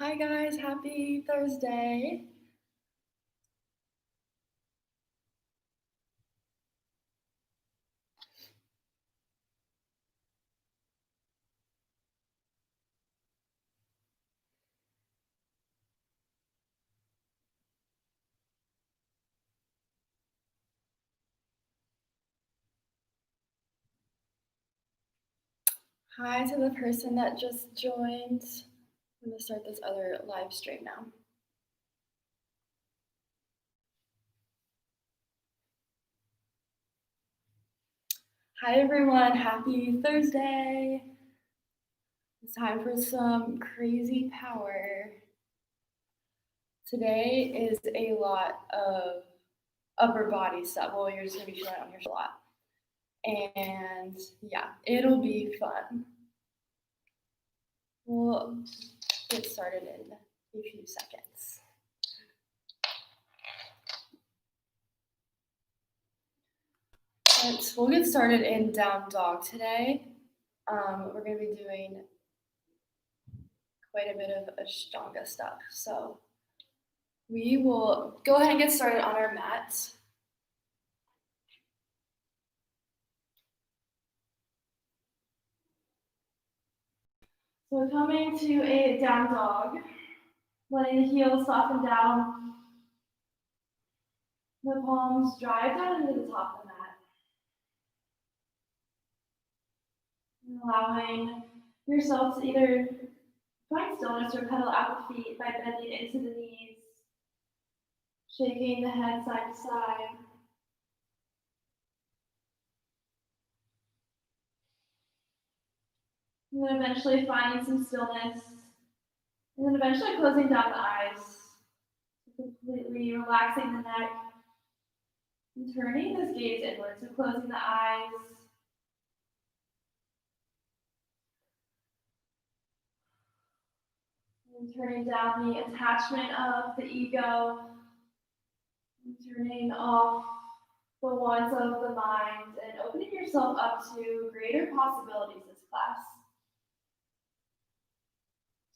Hi guys, happy Thursday. Hi to the person that just joined. I'm gonna start this other live stream now. Hi everyone, happy Thursday. It's time for some crazy power. Today is a lot of upper body stuff. Well, you're just gonna be feeling it on your a lot. And yeah, it'll be fun. We'll get started in a few seconds. We'll get started in down dog today. We're going to be doing quite a bit of Ashtanga stuff. So we will go ahead and get started on our mat. So we're coming to a down dog, letting the heels soften down, the palms drive down into the top of the mat. And allowing yourself to either find stillness or pedal out the feet by bending into the knees, shaking the head side to side. And then eventually finding some stillness. And then eventually closing down the eyes, completely relaxing the neck, and turning this gaze inward, so closing the eyes. And turning down the attachment of the ego, and turning off the wants of the mind, and opening yourself up to greater possibilities this class.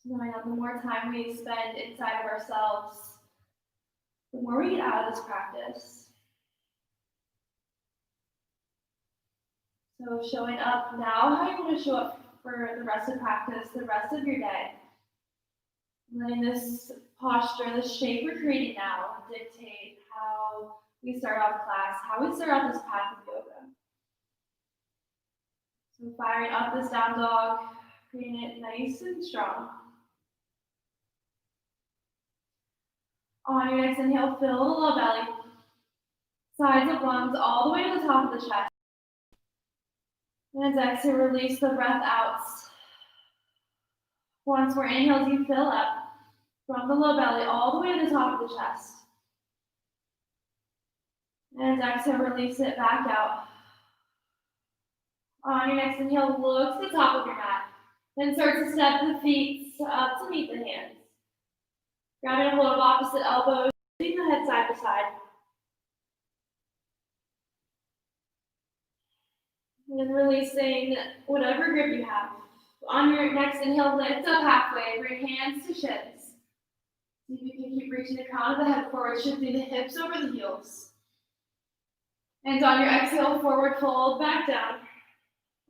Knowing that the more time we spend inside of ourselves, the more we get out of this practice. So showing up now, how you want to show up for the rest of practice, the rest of your day. Letting this posture, this shape we're creating now, dictate how we start off class, how we start off this path of yoga. So firing up this down dog, creating it nice and strong. On your next inhale, fill the low belly, sides of lungs all the way to the top of the chest. And exhale, release the breath out. Once more inhales, you fill up from the low belly all the way to the top of the chest. And exhale, release it back out. On your next inhale, look to the top of your mat. Then start to step the feet up to meet the hands. Grabbing a hold of opposite elbows, moving the head side to side. And then releasing whatever grip you have. On your next inhale, lift up halfway, bring hands to shins. See if you can keep reaching the crown of the head forward, shifting the hips over the heels. And on your exhale, forward fold, back down.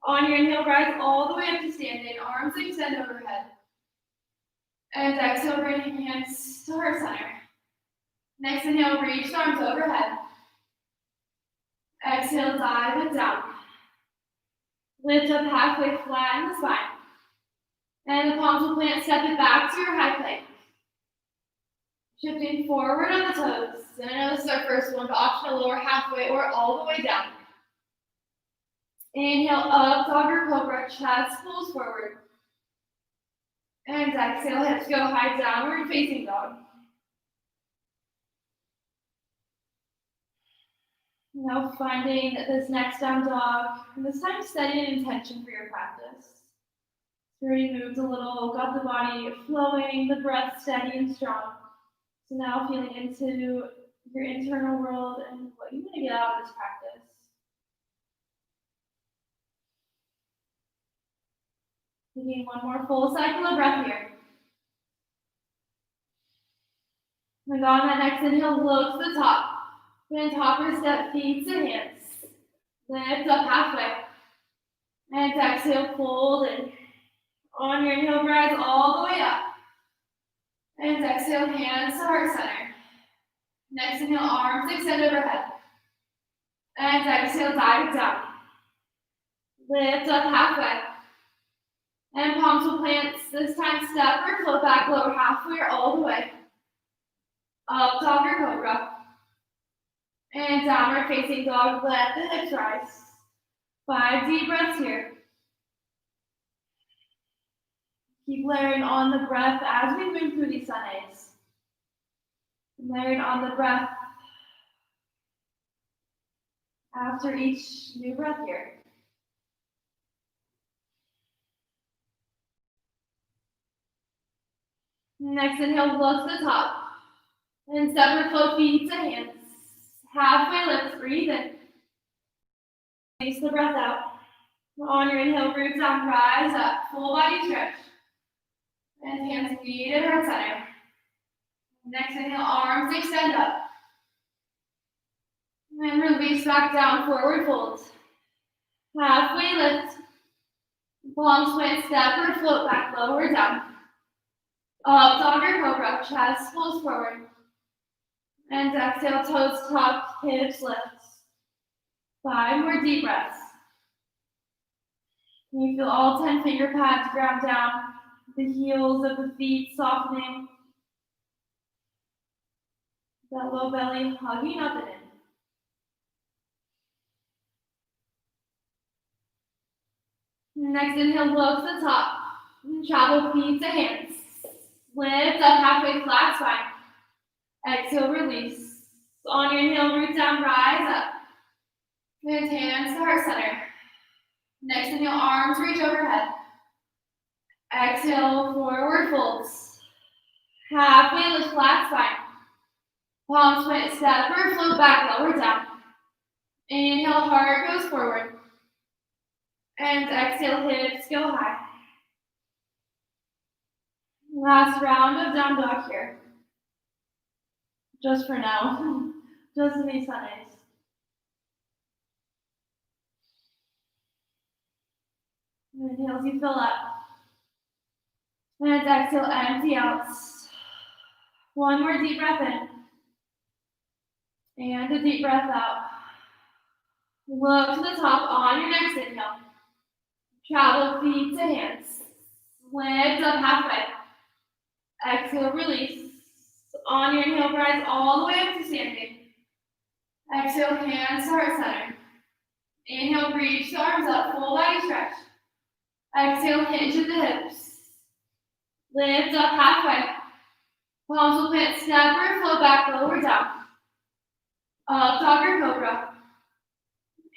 On your inhale, rise all the way up to standing, arms extend overhead. And exhale, bring hands to heart center. Next inhale, reach the arms overhead. Exhale, dive it down. Lift up halfway, flatten the spine. And the palms will plant, step it back to your high plank. Shifting forward on the toes. And I know this is our first one, but optional lower halfway or all the way down. Inhale up, dog or cobra, chest pulls forward. And exhale, hips go high, downward facing dog. Now finding this next down dog, and this time setting an intention for your practice. Already moved a little, got the body flowing, the breath steady and strong. So now feeling into your internal world and what you want to get out of this practice. Taking one more full cycle of breath here. And on that next inhale, look to the top. Then topper step, feet to hands. Lift up halfway. And exhale, fold in. On your inhale, rise all the way up. And exhale, hands to heart center. Next inhale, arms extend overhead. And exhale, dive down. Lift up halfway. And palms will plant. This time, step or float back, lower halfway or all the way. Up dog or cobra. And downward facing dog, let the hips rise. 5 deep breaths here. Keep layering on the breath as we move through these sun A's. Layering on the breath after each new breath here. Next inhale, look to the top. And step or float feet to hands. Halfway lift, breathe in. Release the breath out. On your inhale, root down, rise up. Full body stretch. And hands feet at heart center. Next inhale, arms extend up. And release back down, forward fold. Halfway lift. Palms point, step or float back, lower down. Up dog or cobra, chest pulls forward. And exhale, toes tuck, hips lift. 5 more deep breaths. You feel all 10 finger pads ground down, the heels of the feet softening. That low belly hugging up and in. Next inhale, look to the top. Travel feet to hands. Lift up halfway, flat spine. Exhale, release. On your inhale, root down, rise up. And hands to heart center. Next inhale, arms reach overhead. Exhale, forward folds. Halfway lift, flat spine. Palms point, step or float back, lower down. Inhale, heart goes forward. And exhale, hips go high. Last round of down dog here. Just for now. Just in these Sundays. Inhale as you fill up. And exhale, empty out. One more deep breath in. And a deep breath out. Look to the top on your next inhale. Travel feet to hands. Lift up halfway. Exhale, release. On your inhale, rise all the way up to standing. Exhale, hands to heart center. Inhale, reach the arms up, full body stretch. Exhale, hinge at the hips. Lift up halfway. Palms will plant, step or float back, lower down. Up dog or cobra.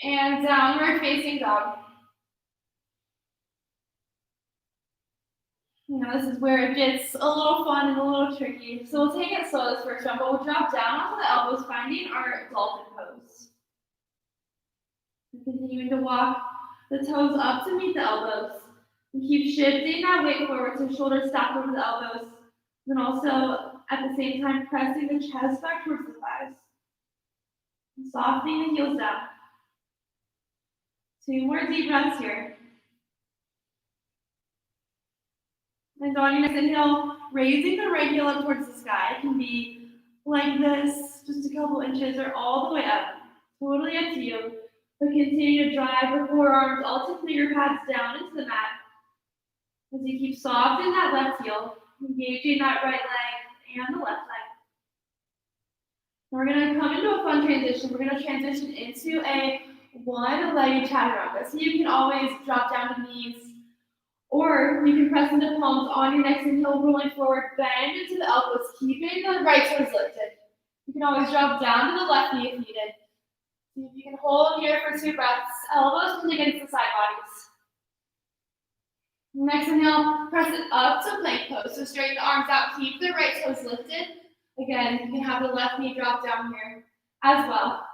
And downward facing dog. This is where it gets a little fun and a little tricky. So we'll take it slow this first round, but we'll drop down onto the elbows, finding our dolphin pose. Continuing to walk the toes up to meet the elbows. And keep shifting that weight forward so shoulders stack over the elbows. And also, at the same time, pressing the chest back towards the thighs. And softening the heels down. 2 more deep breaths here. And on your next inhale, raising the right heel up towards the sky. It can be like this, just a couple inches, or all the way up. Totally up to you. But continue to drive the forearms, all 2 finger pads down into the mat. As you keep soft in that left heel, engaging that right leg and the left leg. We're going to come into a fun transition. We're going to transition into a one-legged chaturanga. So you can always drop down to knees, or you can press into palms on your next inhale, rolling forward, bend into the elbows, keeping the right toes lifted. You can always drop down to the left knee if needed. See if you can hold here for 2 breaths, elbows pushing against the side bodies. Next inhale, press it up to plank pose. So straighten the arms out, keep the right toes lifted. Again, you can have the left knee drop down here as well.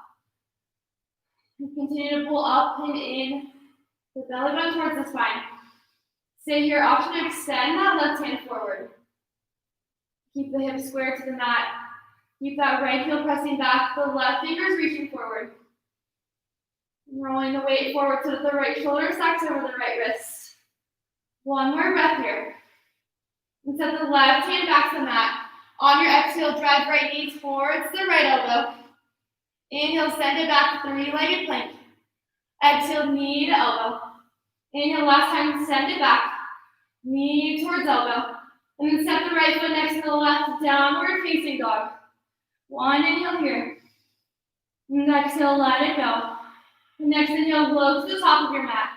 And continue to pull up and in, the belly button towards the spine. Stay here, option to extend that left hand forward. Keep the hips square to the mat. Keep that right heel pressing back, the left fingers reaching forward. Rolling the weight forward so that the right shoulder stacks over the right wrist. One more breath here. And set the left hand back to the mat. On your exhale, drive right knee towards the right elbow. Inhale, send it back, three-legged plank. Exhale, knee to elbow. Inhale, last time, send it back. Knee towards elbow. And then step the right foot next to the left, downward facing dog. One inhale here. And exhale, let it go. Next inhale, float to the top of your mat.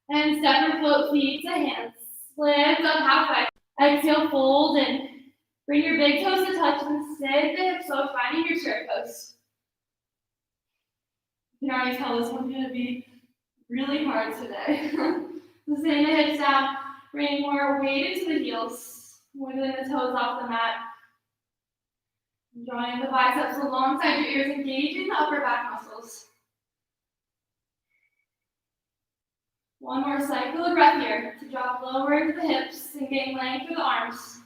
And step or float feet to hands. Lift up halfway. Exhale, fold in. Bring your big toes to touch and sit the hips low, finding your chair pose. You can already tell this one's going to be really hard today. So send the hips down, bring more weight into the heels, wiggling the toes off the mat. Drawing the biceps alongside your ears, engaging the upper back muscles. One more cycle of breath here to drop lower into the hips and gain length through the arms.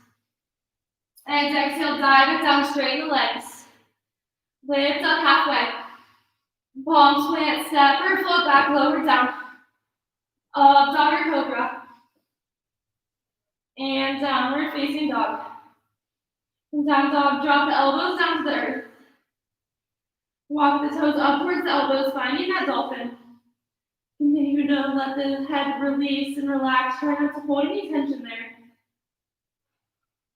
And exhale, dive it down, straighten the legs. Lift up halfway. Palms plant, step or float back, lower down. Up, dog or cobra. And downward facing dog. From down dog, drop the elbows down to the earth. Walk the toes up towards the elbows, finding that dolphin. Continue to let the head release and relax. Try not to hold any tension there.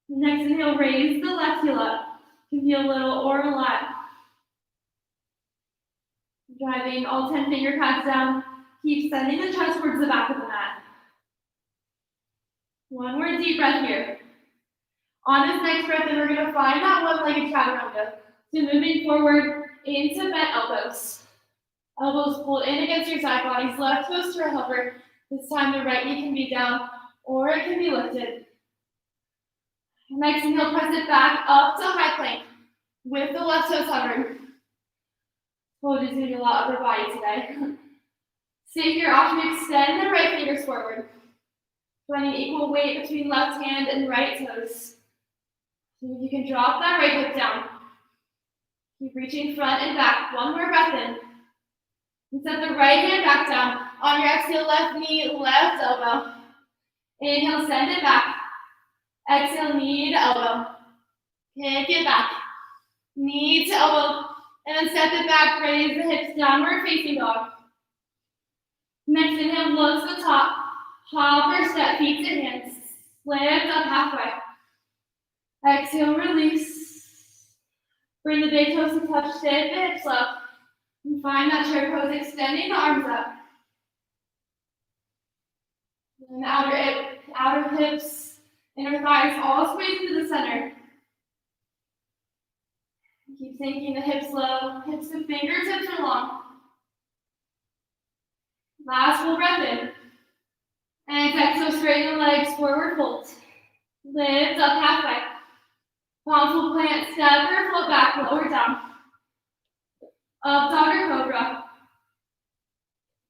Next inhale, raise the left heel up. Can be a little or a lot. Driving all 10 finger pads down. Keep sending the chest towards the back of the mat. One more deep breath here. On this next breath, then we're going to find that one-legged chaturanga. So moving forward into bent elbows. Elbows pulled in against your side bodies. Left toes to a hover. This time the right knee can be down or it can be lifted. Next inhale, press it back up to high plank with the left toes hovering. Told you it's going to be a lot of upper body today. Stay here, option extend the right fingers forward. Finding equal weight between left hand and right toes. So you can drop that right hip down. Keep reaching front and back. One more breath in. And set the right hand back down. On your exhale, left knee, left elbow. Inhale, send it back. Exhale, knee to elbow. Kick it back. Knee to elbow. And then step it back, raise the hips, downward facing dog. Next inhale, look to the top. Hop or step, feet to hands. Lift up halfway. Exhale, release. Bring the big toes to touch, stay the hips up. And find that chair pose, extending the arms up. And the outer hips, inner thighs, all squeeze into the center. Keep sinking the hips low, hips to fingertips are long. Last full breath in. And exhale, straighten the legs, forward fold. Lift up halfway. Palms will plant, step or float back, lower down. Up dog or cobra.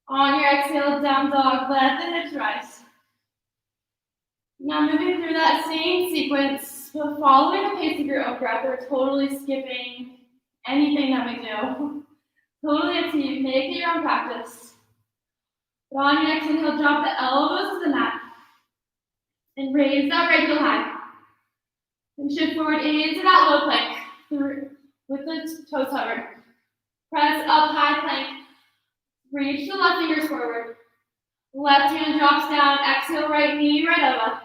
On your exhale, down dog, let the hips rise. Now moving through that same sequence, but following the pace of your own breath, we're totally skipping anything that we do. Totally up to you, make it your own practice. But on your exhale, drop the elbows to the mat. And raise that right heel high. And shift forward into that low plank with the toes hovered. Press up high plank. Reach the left fingers forward. Left hand drops down. Exhale, right knee, right elbow.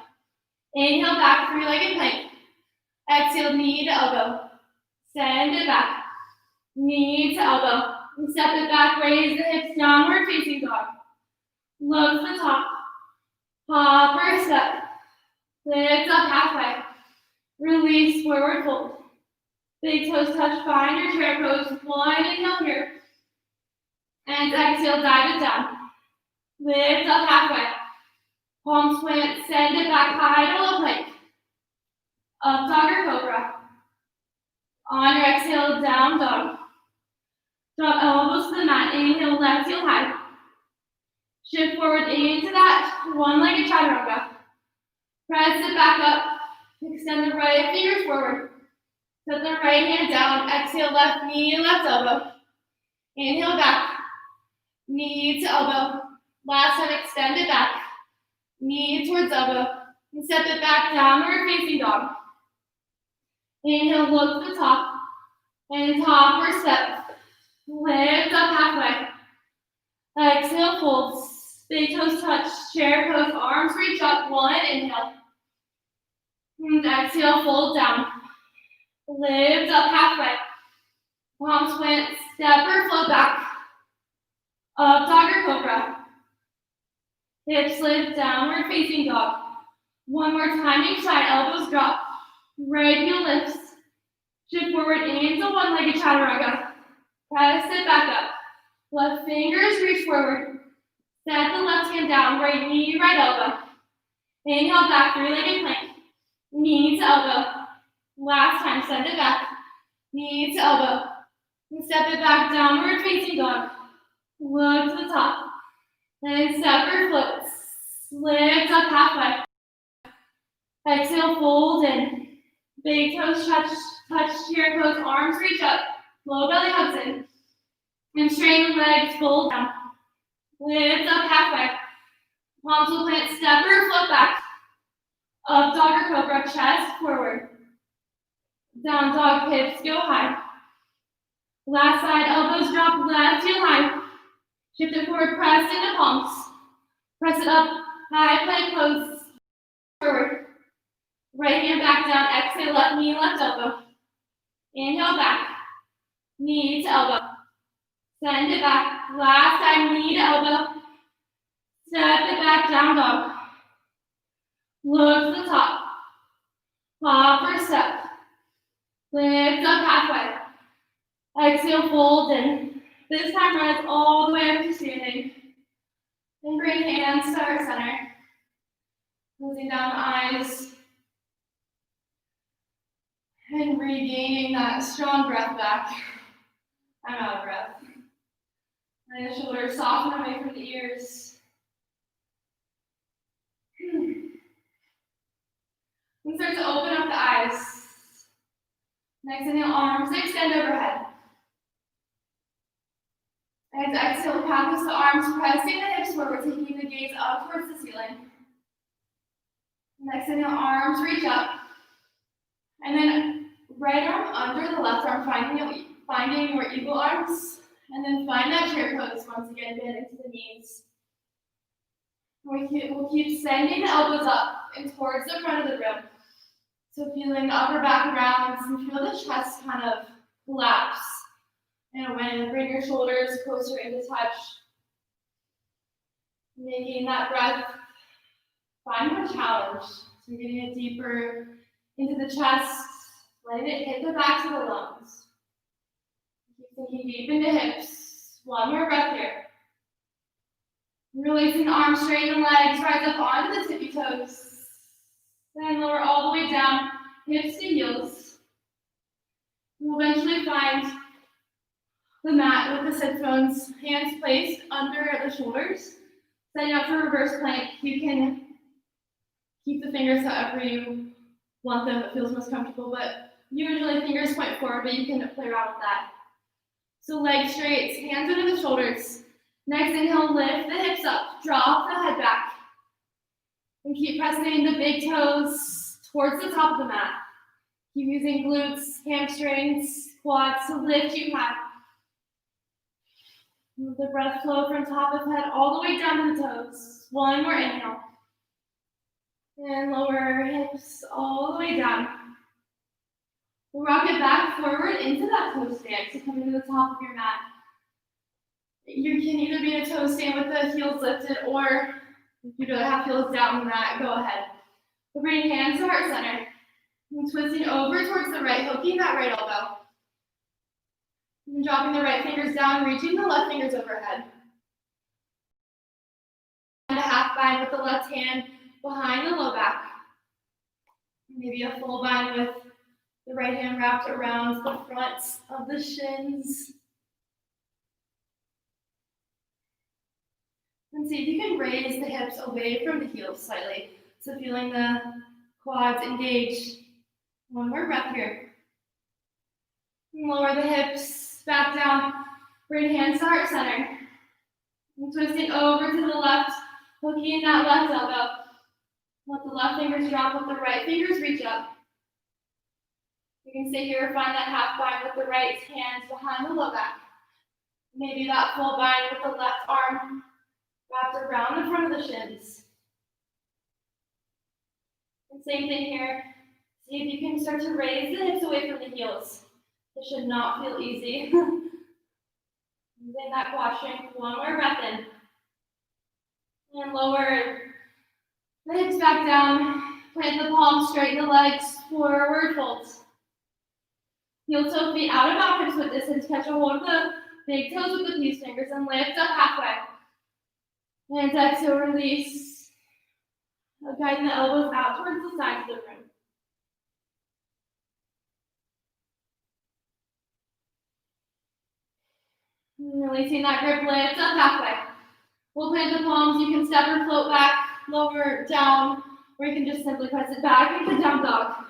Inhale back, three-legged plank. Exhale, knee to elbow. Send it back. Knee to elbow. And step it back, raise the hips, downward facing dog. Look to the top. Hop or step. Lift up halfway. Release, forward fold. Big toes touch, find your chair pose. One inhale here. And exhale, dive it down. Lift up halfway. Palms plant, send it back high to low plank. Up dog or cobra. On your exhale, down dog. Drop elbows to the mat. Inhale, left heel high. Shift forward into that one-legged chaturanga. Press it back up. Extend the right fingers forward. Set the right hand down. Exhale, left knee, left elbow. Inhale back. Knee to elbow. Last time, extend it back. Knee towards elbow. And step it back, downward facing dog. Inhale, look to the top. And topward step. Lift up halfway. Exhale, fold. Big toes touch. Chair pose. Arms reach up. One, inhale. And exhale, fold down. Lift up halfway. Palms plant. Step or float back. Up dog or cobra. Hips lift, downward facing dog. One more time each side, elbows drop. Right heel lifts. Shift forward into one-legged chaturanga. Press it back up. Left fingers reach forward. Set the left hand down, right knee, right elbow. Inhale back, three-legged plank. Knee to elbow. Last time, send it back. Knee to elbow. And step it back, downward facing dog. Look to the top. And step or floats. Lift up halfway. Exhale, fold in. Big toes touch chair pose, arms reach up. Low belly hugs in. And straighten the legs, fold down. Lift up halfway. Palms will plant, step or float back. Up dog or cobra, chest forward. Down dog, hips go high. Last side, elbows drop, left heel high. Shift it forward, press into palms. Press it up, high plank pose. Forward. Right hand back down, exhale, left knee, left elbow. Inhale back. Knee to elbow. Send it back. Last time, knee to elbow. Step it back, down dog. Look to the top. Pop or step. Lift up halfway. Exhale, fold in. This time, rise all the way up to standing. And bring hands to our center. Closing down the eyes. And regaining that strong breath back. I'm out of breath. And the shoulders soften away from the ears. And start to open up the eyes. Next inhale, arms extend overhead. And exhale, canvas the arms, pressing the hips forward, taking the gaze up towards the ceiling. Next inhale, arms reach up. And then right arm under the left arm, finding your eagle arms. And then find that chair pose. Once again, bend into the knees. We'll keep sending the elbows up and towards the front of the room. So feeling the upper back rounds and feel the chest kind of collapse in a way. Bring your shoulders closer into touch. Making that breath find more challenge. So getting it deeper into the chest, letting it hit the backs of the lungs. Keep sinking deep into hips. One more breath here. Releasing the arms, straighten the legs, rise up onto the tippy toes. Then lower all the way down, hips to heels. We'll eventually find the mat with the sit bones, hands placed under the shoulders. Setting up for reverse plank. You can keep the fingers however you want them, it feels most comfortable, but usually fingers point forward, but you can play around with that. So legs straight, hands under the shoulders. Next inhale, lift the hips up, drop the head back. And keep pressing the big toes towards the top of the mat. Keep using glutes, hamstrings, quads to lift you high. Move the breath flow from top of head all the way down to the toes. One more inhale. And lower hips all the way down. We'll rock it back forward into that toe stand. So coming to the top of your mat. You can either be in a toe stand with the heels lifted, or if you'd rather have heels down than that, go ahead. We'll bring hands to heart center. And twisting over towards the right, hooking that right elbow. And dropping the right fingers down, reaching the left fingers overhead. And a half bind with the left hand behind the low back. Maybe a full bind with the right hand wrapped around the front of the shins. And see if you can raise the hips away from the heels slightly. So feeling the quads engage. One more breath here. Lower the hips back down. Bring hands to heart center. And twist it over to the left, hooking in that left elbow. Let the left fingers drop, let the right fingers reach up. You can stay here or find that half bind with the right hand behind the low back. Maybe that full bind with the left arm wrapped around the front of the shins. And same thing here. See if you can start to raise the hips away from the heels. It should not feel easy. Using that quad strength, one more breath in. And lower the hips back down. Plant the palms, straighten the legs, forward fold. Heel toe feet out of bounds foot distance. Catch a hold of the big toes with the peace fingers and lift up halfway. And exhale, release. Guiding the elbows out towards the sides of the room. Releasing that grip, lift up halfway. We'll plant the palms. You can step or float back, lower, down, or you can just simply press it back into down dog.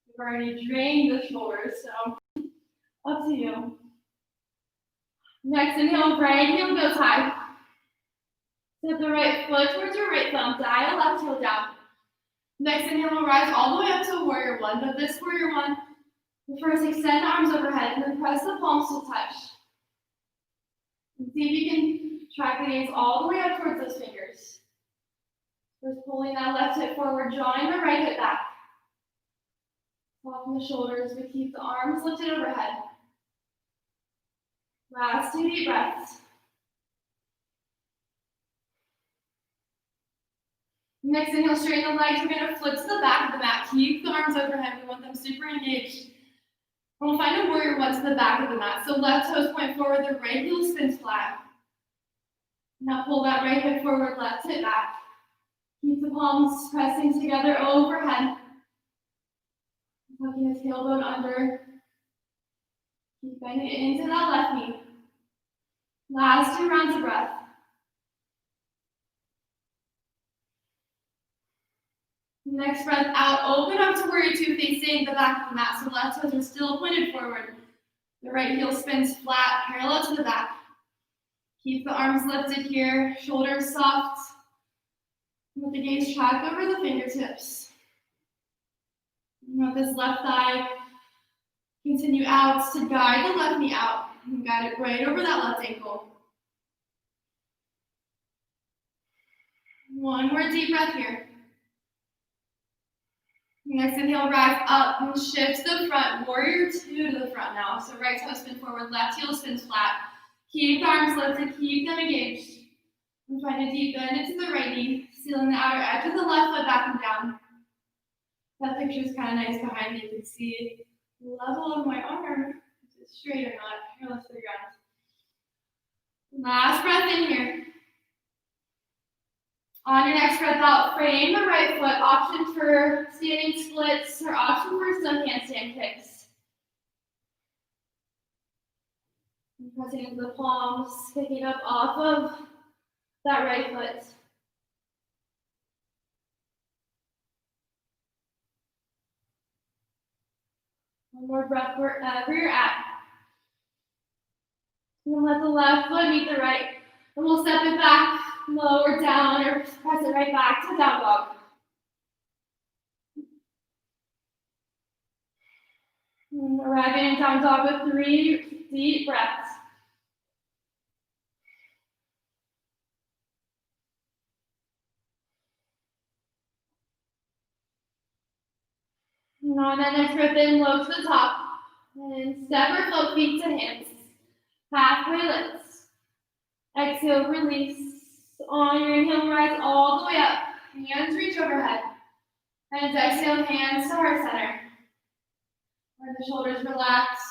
You've already drained the shoulders, so up to you. Next inhale, right heel goes high. Step the right foot towards your right thumb, dial left heel down. Next inhale, we'll rise all the way up to warrior one, but this warrior one, first extend the arms overhead and then press the palms to touch. And see if you can track the gaze all the way up towards those fingers. First pulling that left hip forward, drawing the right hip back. Soften the shoulders, but keep the arms lifted overhead. Last 2 deep breaths. Next inhale, straighten the legs. We're going to flip to the back of the mat. Keep the arms overhead. We want them super engaged. We'll find a warrior one to the back of the mat. So left toes point forward, the right heel spins flat. Now pull that right hip forward, left hip back. Keep the palms pressing together overhead. Tucking the tailbone under. Keep bending it into that left knee. Last 2 rounds of breath. Next breath out, open up to warrior two, facing the back of the mat. So left toes are still pointed forward. The right heel spins flat, parallel to the back. Keep the arms lifted here, shoulders soft. Let the gaze track over the fingertips. Let this left thigh continue out to guide the left knee out. And guide it right over that left ankle. One more deep breath here. Next inhale, rise up and shift to the front. Warrior two to the front now. So right toe spin forward, left heel spins flat. Keep the arms lifted, keep them engaged. And find a deep bend into the right knee, sealing the outer edge of the left foot back and down. That picture is kind of nice behind me. You can see the level of my arm, if it's straight or not, parallel to the ground. Last breath in here. On your next breath out, frame the right foot. Option for standing splits or option for some handstand kicks. And pressing into the palms, picking up off of that right foot. One more breath wherever you're at. And let the left foot meet the right. And we'll step it back, lower down, or press it right back to down dog. And arriving in down dog with 3 deep breaths. And on that next breath in, low to the top. And step or float feet to hands. Halfway lifts. Exhale, release. On your inhale, rise all the way up. Hands reach overhead. And exhale, hands to heart center. Let the shoulders relax.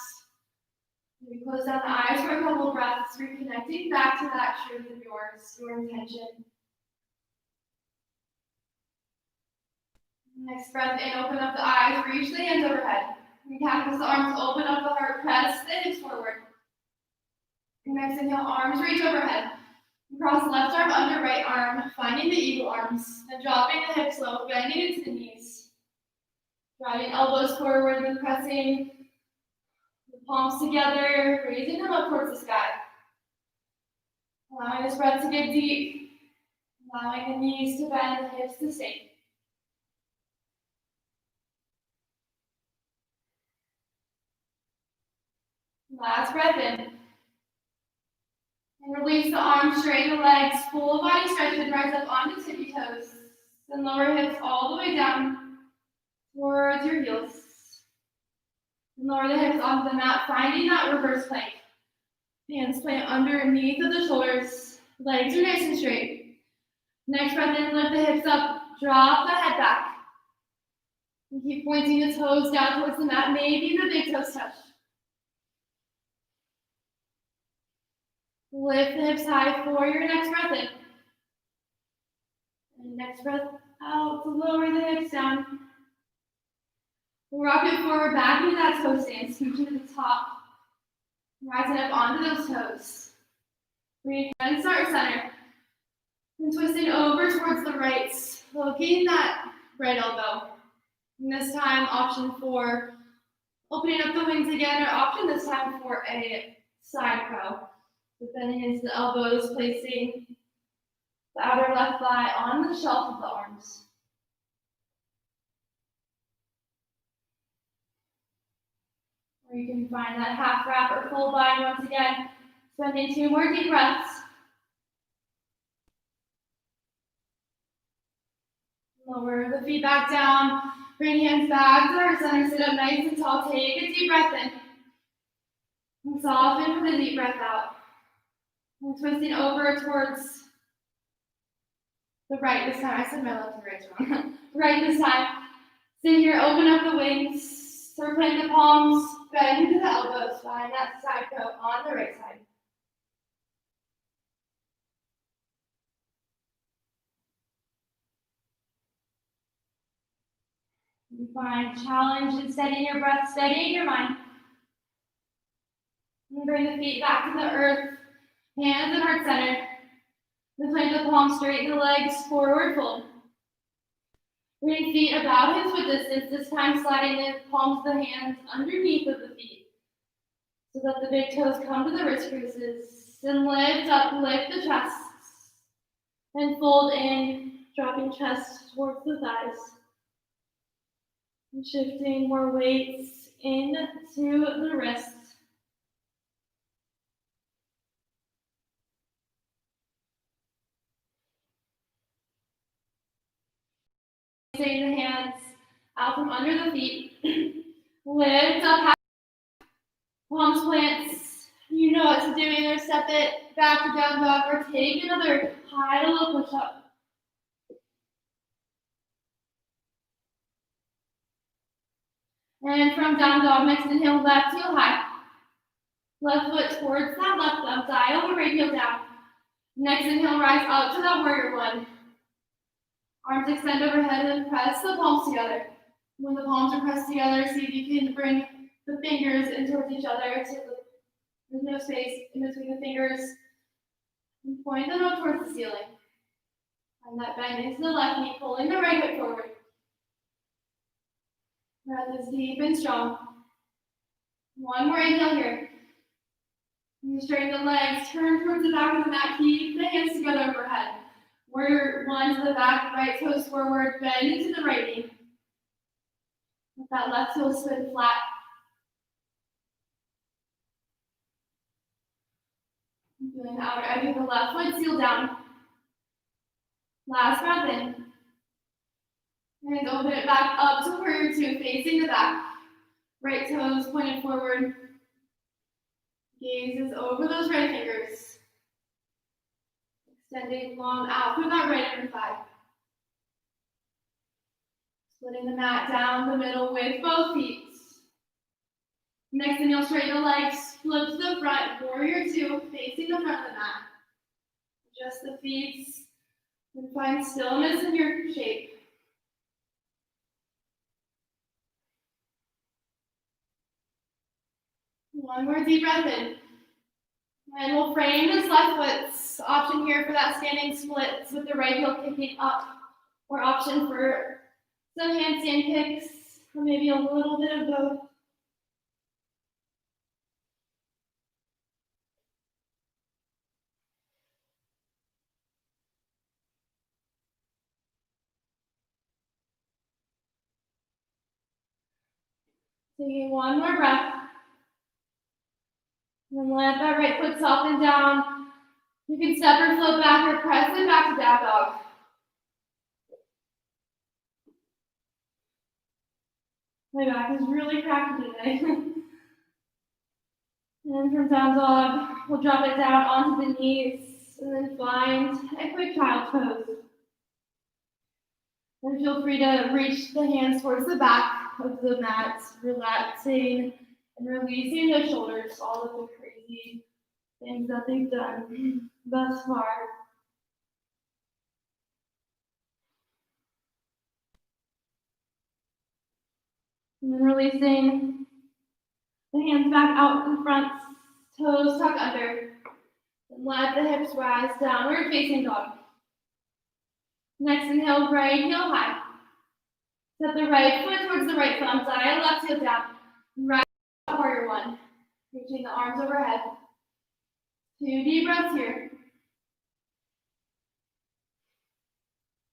Maybe close down the eyes for a couple of breaths, reconnecting back to that truth of yours, your intention. Next breath in, open up the eyes, reach the hands overhead. And cactus the arms, open up the heart, press the hips forward. Next inhale, arms reach overhead. Cross left arm under right arm, finding the eagle arms. Then dropping the hips low, bending into the knees. Driving elbows forward, then pressing Palms together, raising them up towards the sky. Allowing this breath to get deep. Allowing the knees to bend, the hips to sink. Last breath in. And release the arms, straighten the legs, full body stretch and rise up onto tippy toes. Then lower hips all the way down towards your heels. And lower the hips onto the mat, finding that reverse plank. Hands plant underneath of the shoulders. Legs are nice and straight. Next breath in, lift the hips up, drop the head back. And keep pointing the toes down towards the mat, maybe the big toes touch. Lift the hips high for your next breath in. And next breath out to lower the hips down. Rock it forward, back into that toe stance, scooching to the top. Rising up onto those toes. Breathe and start center. And twisting over towards the right, looking that right elbow. And this time, option for opening up the wings again, or option this time for a side crow. So bending into the elbows, placing the outer left thigh on the shelf of the arms. Or you can find that half wrap or full bind once again. Spending 2 more deep breaths. Lower the feet back down. Bring hands back to our center. Sit up nice and tall. Take a deep breath in. And soften for the deep breath out. And twisting over towards the right this time. I said my left and right's wrong. Right this time. Sit here, open up the wings. Circling the palms. Bend into the elbows. Find that side crow on the right side. You find challenge in steadying your breath, steadying your mind. And bring the feet back to the earth, hands and heart center. Then plant the palms, straighten the legs, forward fold. Bring feet about hip width distance, this time sliding the palms of the hands underneath of the feet. So that the big toes come to the wrist creases. And lift up, lift the chest. And fold in, dropping chest towards the thighs. And shifting more weights into the wrists. Take the hands out from under the feet. Lift up, palms plants. You know what to do. Either step it back to down dog or take another high to low push up. And from down dog, next inhale, left heel high. Left foot towards that left thumb, dial the right heel down. Next inhale, rise up to that warrior one. Arms extend overhead and press the palms together. When the palms are pressed together, see if you can bring the fingers in towards each other. So there's no space in between the fingers. And point them up towards the ceiling. And that bend into the left knee, pulling the right hip forward. Breath is deep and strong. One more inhale here. And you straighten the legs, turn towards the back of the mat, keep the hands together overhead. Warrior one to the back, right toes forward, bend into the right knee. Let that left toe spin flat. Feeling the outer edge of the left foot seal down. Last breath in. And open it back up to warrior two, facing the back. Right toes pointed forward. Gaze is over those right fingers. Extending long out through that right inner thigh. Splitting the mat down the middle with both feet. Next inhale, straighten the legs, flip to the front, warrior two, facing the front of the mat. Adjust the feet and find stillness in your shape. One more deep breath in. And we'll frame this left foot's option here for that standing splits with the right heel kicking up, or option for some handstand kicks, or maybe a little bit of both. Taking one more breath. And then let that right foot soften down. You can step or float back or press it back to down dog. My back is really cracky today. And from down dog, we'll drop it down onto the knees and then find a quick child's pose. And feel free to reach the hands towards the back of the mat, relaxing and releasing the shoulders, all of the crazy things that they've done thus far. And then releasing the hands back out in front, toes tuck under. And let the hips rise, downward facing dog. Next inhale, right heel high. Step the right foot towards the right thumb side, left heel down. Right warrior one. Reaching the arms overhead. 2 deep breaths here.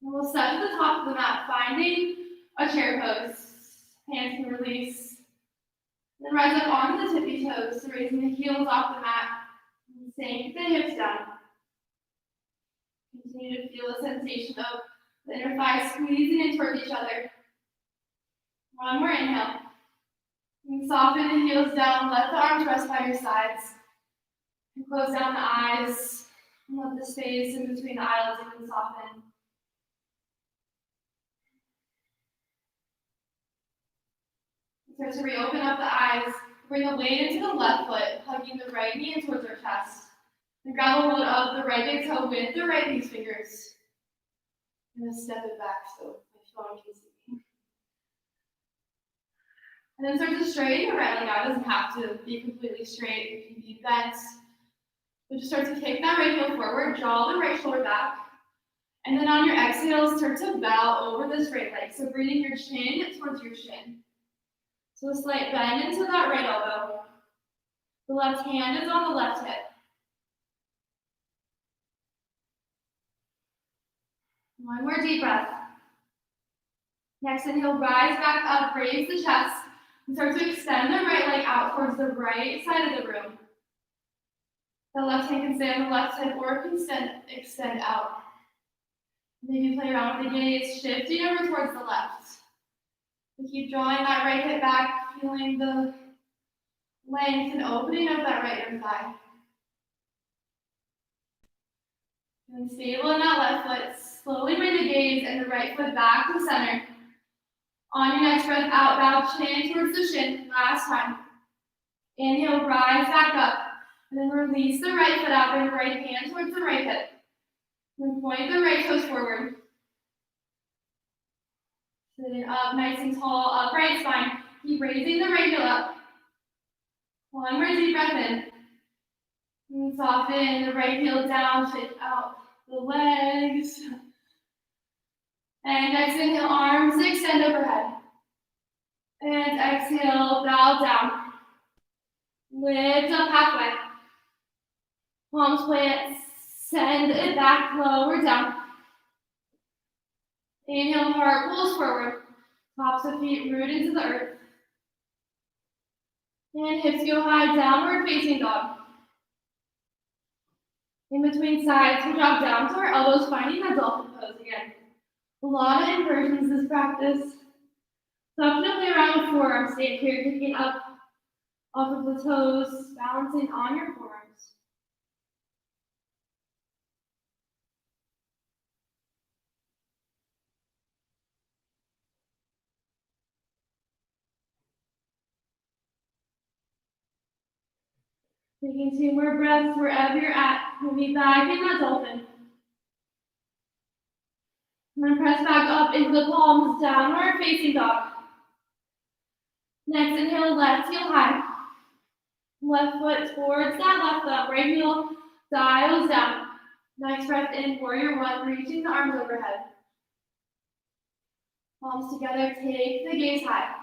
And we'll step to the top of the mat, finding a chair pose. Hands can release. Then rise up onto the tippy toes, so raising the heels off the mat. And sink the hips down. Continue to feel the sensation of the inner thighs squeezing in towards each other. One more inhale. And soften the heels down, let the arms rest by your sides. And close down the eyes. And let the space in between the eyelids even soften. Start to reopen up the eyes. Bring the weight into the left foot, hugging the right knee in towards our chest. And grab a hold of the right big toe with the right knee fingers. I'm going to step it back so my phone can see me. And then start to straighten your right leg out. It doesn't have to be completely straight. It can be bent. But just start to kick that right heel forward, draw the right shoulder back. And then on your exhale, start to bow over the straight leg. So bringing your chin towards your shin. So a slight bend into that right elbow. The left hand is on the left hip. One more deep breath. Next inhale, rise back up, raise the chest, and start to extend the right leg out towards the right side of the room. The left hand can stay on the left hip or it can extend out. Maybe play around with the gaze, shifting over towards the left. And keep drawing that right hip back, feeling the length and opening of that right inner thigh. And stable in that left foot. Slowly bring the gaze and the right foot back to center. On your next breath out, bow chin towards the shin. Last time. Inhale, rise back up. And then release the right foot out, bring the right hand towards the right hip. Then point the right toes forward. Sitting up nice and tall, upright spine. Keep raising the right heel up. One more deep breath in. And soften the right heel down, shake out the legs. And next inhale, arms extend overhead. And exhale, bow down. Lift up halfway. Palms plant, send it back, lower down. Inhale, heart pulls forward. Tops of feet root into the earth. And hips go high, downward facing dog. In between sides, we drop down to our elbows, finding that dolphin pose again. A lot of inversions this practice. So I'm going to play around with forearms. Stand here, kicking up off of the toes, balancing on your forearms. Taking 2 more breaths wherever you're at. We'll be back in that dolphin. And then press back up into the palms, downward facing dog. Next inhale, left heel high. Left foot towards that left thumb. Right heel dials down. Next breath in, warrior one, reaching the arms overhead. Palms together, take the gaze high.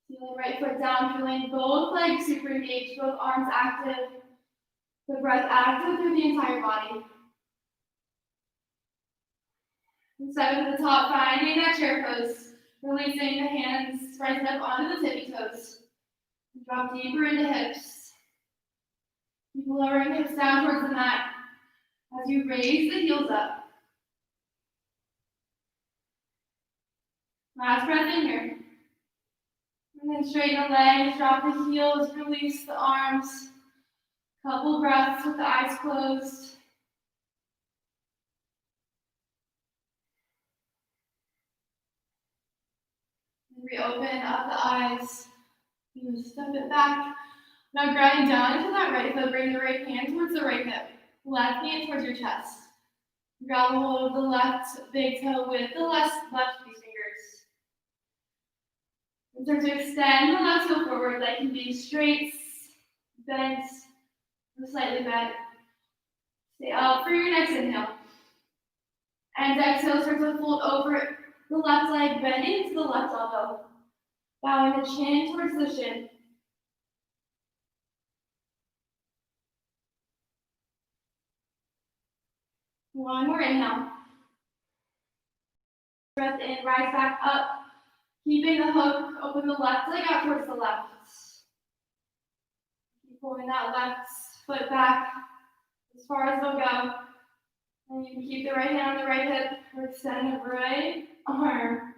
Feeling right foot down, feeling both legs super engaged, both arms active. The breath active through the entire body. And step to the top, finding that chair pose. Releasing the hands, rising up onto the tippy toes. Drop deeper into hips. Keep lowering the hips down towards the mat as you raise the heels up. Last breath in here. And then straighten the legs, drop the heels, release the arms. Couple breaths with the eyes closed. And reopen up the eyes. You step it back. Now grind down into that right foot. Bring the right hand towards the right hip. Left hand towards your chest. Grab a hold of the left big toe with the left these fingers. And start to extend the left heel forward. That can be straight, bent, or slightly bent. Stay up for your next inhale. And exhale, start to fold over the left leg, bending to the left elbow. Bowing the chin towards the shin. One more inhale. Breath in, rise back up. Keeping the hook, open the left leg out towards the left. Keep pulling that left foot back as far as it'll go. And you can keep the right hand on the right hip or extend the right arm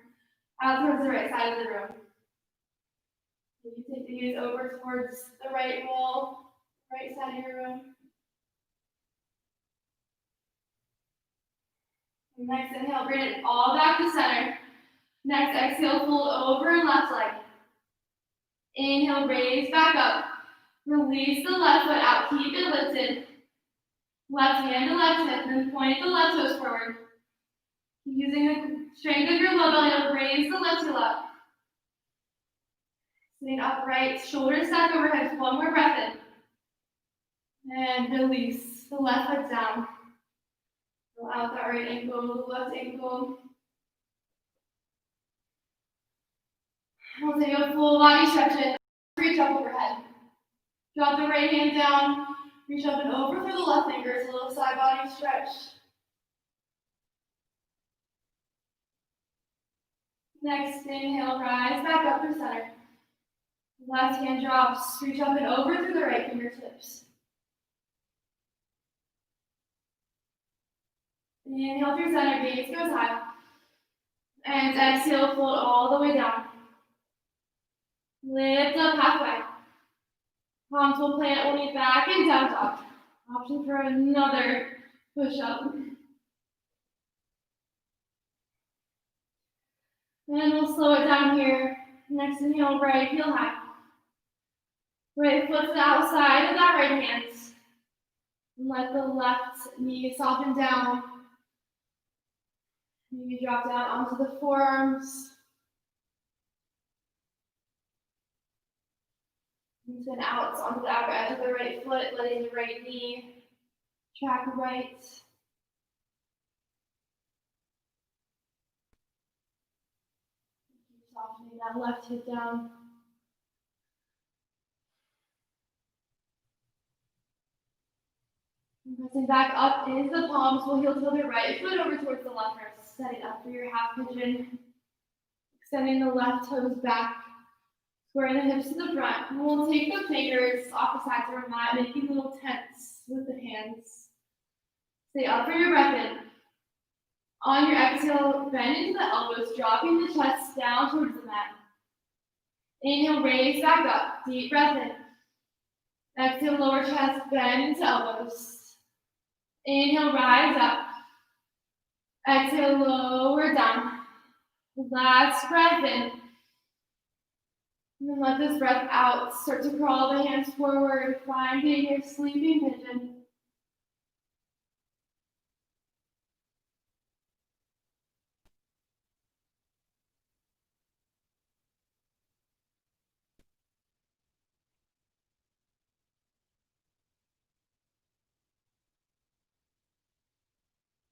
out towards the right side of the room. You can take the knees over towards the right wall, right side of your room. And next inhale, bring it all back to center. Next exhale, fold over left leg. Inhale, raise back up. Release the left foot out, keep it lifted. Left hand to left hip, then point the left toes forward. Using the strength of your low belly to raise the left heel up. Sitting upright, shoulders stacked overhead. One more breath in. And release the left foot down. Go out that right ankle, left ankle. We'll take a full body stretch in. Reach up overhead. Drop the right hand down. Reach up and over through the left fingers. A little side body stretch. Next inhale, rise back up through center. Left hand drops. Reach up and over through the right fingertips. Inhale through center, gaze goes high. And exhale, fold all the way down. Lift up halfway. Palms will plant only back and down dog. Option for another push-up. And we'll slow it down here. Next inhale, right heel high. Right foot to the outside of that right hand. And let the left knee soften down. Maybe drop down onto the forearms. And then out onto the outer edge of the right foot, letting the right knee track right. Keep softening that left hip down. And pressing back up into the palms, we'll heel toe the right foot over towards the left wrist. Setting up for your half pigeon. Extending the left toes back. Squaring the hips to the front. And we'll take the fingers off the sides of our mat, making little tents with the hands. Stay up for your breath in. On your exhale, bend into the elbows, dropping the chest down towards the mat. Inhale, raise back up. Deep breath in. Exhale, lower chest, bend into elbows. Inhale, rise up. Exhale, lower down. Last breath in. And then let this breath out. Start to crawl the hands forward, finding your sleeping pigeon.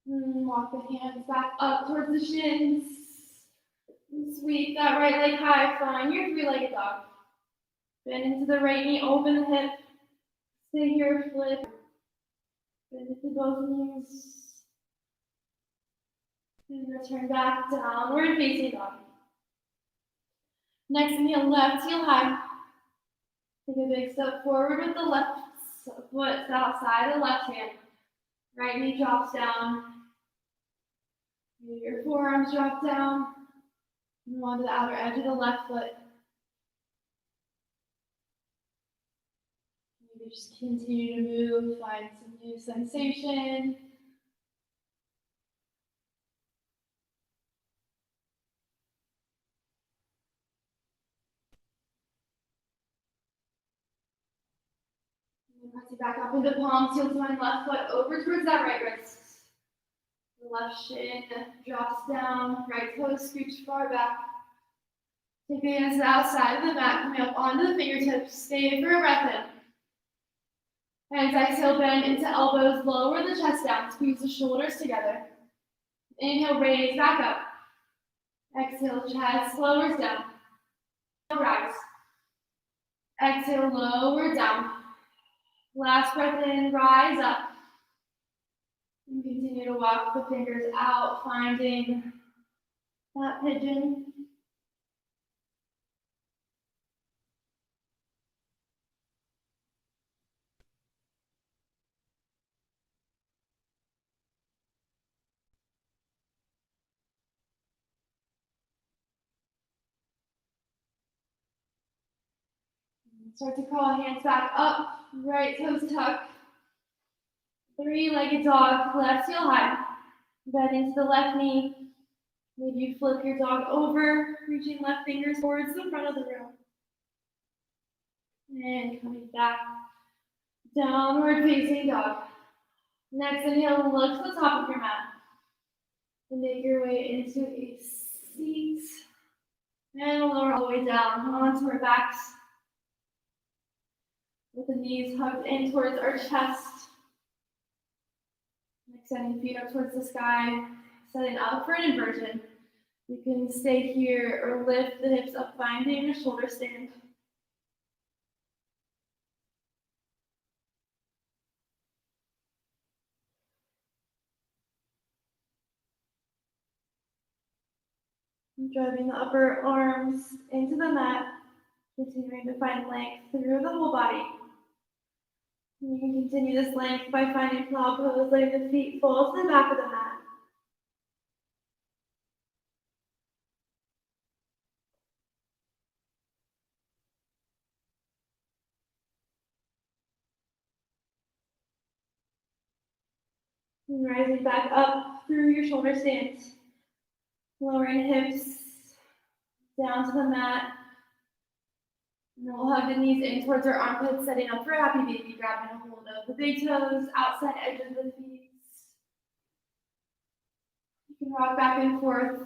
And walk the hands back up towards the shins. And sweep that right leg high, find your three-legged dog. Bend into the right knee, open the hip. Stay here, flip. Bend into both knees. And return back, downward facing dog. Next inhale, left heel high. Take a big step forward with the left foot outside the left hand. Right knee drops down. Your forearms drop down. Move on to the outer edge of the left foot. Maybe just continue to move, find some new sensation. Press it back up into palms, heel to my left foot over towards that right wrist. The left shin drops down, right toe scooch far back. Take the hands to the outside of the mat, coming up onto the fingertips. Stay for a breath in. Hands exhale, bend into elbows, lower the chest down, squeeze the shoulders together. Inhale, raise back up. Exhale, chest lowers down. Rise. Exhale, lower down. Last breath in, rise up. And continue to walk the fingers out, finding that pigeon. Start to crawl, hands back up, right toes tuck. Three-legged dog, left heel high. Bend into the left knee. Maybe you flip your dog over, reaching left fingers towards the front of the room. And coming back, downward facing dog. Next inhale, look to the top of your mat. And make your way into a seat. And lower all the way down onto our backs. With the knees hugged in towards our chest. Extending feet up towards the sky, setting up for an inversion. You can stay here or lift the hips up, finding a shoulder stand. Driving the upper arms into the mat, continuing to find length through the whole body. You can continue this length by finding plow pose, letting the feet fall to the back of the mat. And rising back up through your shoulder stand. Lowering hips down to the mat. And then we'll hug the knees in towards our armpits, setting up for a happy baby, grabbing a hold of the big toes, outside edges of the feet. You can rock back and forth,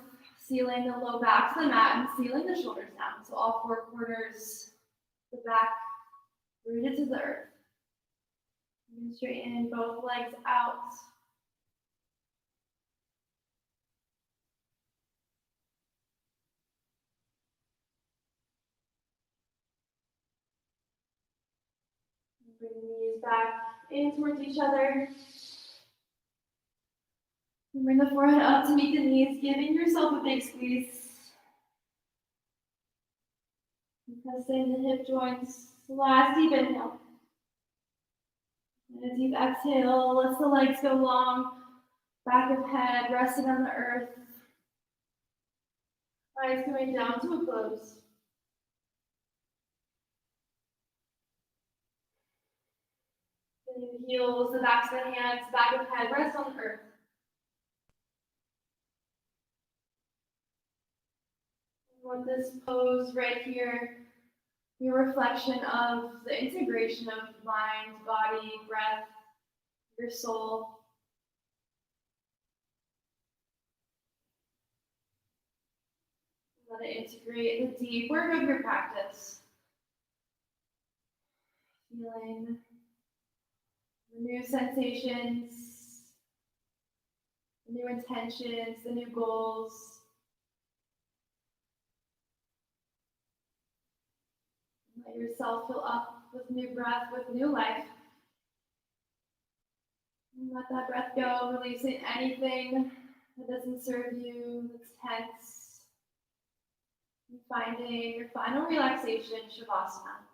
sealing the low back to the mat and sealing the shoulders down. So all four quarters, the back rooted to the earth. And straighten both legs out. Bring the knees back in towards each other. And bring the forehead up to meet the knees, giving yourself a big squeeze. And pressing the hip joints. Last deep inhale. And a deep exhale. Let the legs go long. Back of head resting on the earth. Eyes coming down to a close. The heels, the backs of the hands, back of head, rest on the earth. I want this pose right here, your reflection of the integration of mind, body, breath, your soul. Let it integrate the deep work of your practice. Feeling the new sensations, the new intentions, the new goals. Let yourself fill up with new breath, with new life. And let that breath go, releasing anything that doesn't serve you, that's tense. And finding your final relaxation, Shavasana.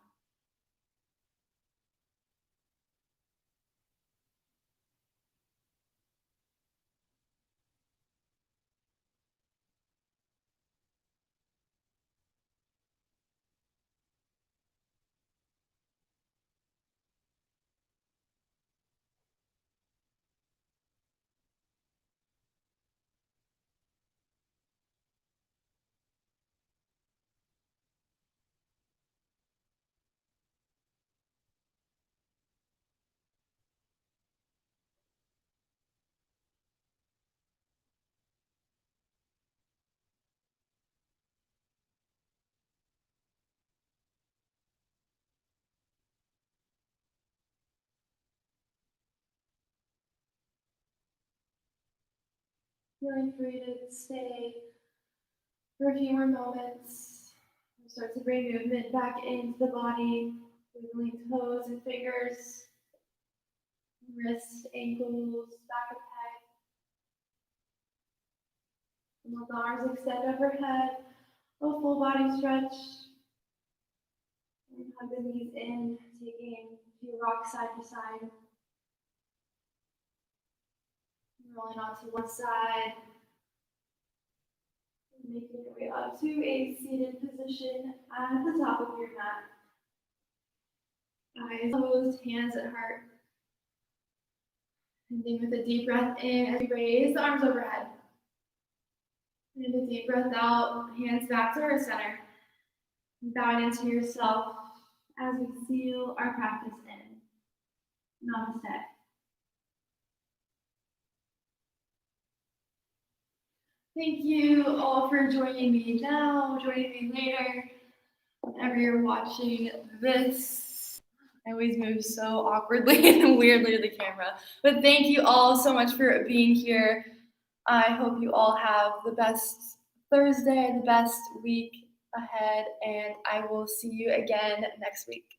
Feeling free to stay for a few more moments. Start to bring movement back into the body, wiggling toes and fingers, wrists, ankles, back of head. And let the arms extend overhead, a full body stretch. And hug the knees in, taking a few rocks side to side. Rolling onto one side. Making your way up to a seated position at the top of your mat. Eyes closed, hands at heart. Ending with a deep breath in as we raise the arms overhead. And a deep breath out, hands back to our center. Bowing into yourself as we seal our practice in. Namaste. Thank you all for joining me now, joining me later, whenever you're watching this. I always move so awkwardly and weirdly to the camera. But thank you all so much for being here. I hope you all have the best Thursday, the best week ahead, and I will see you again next week.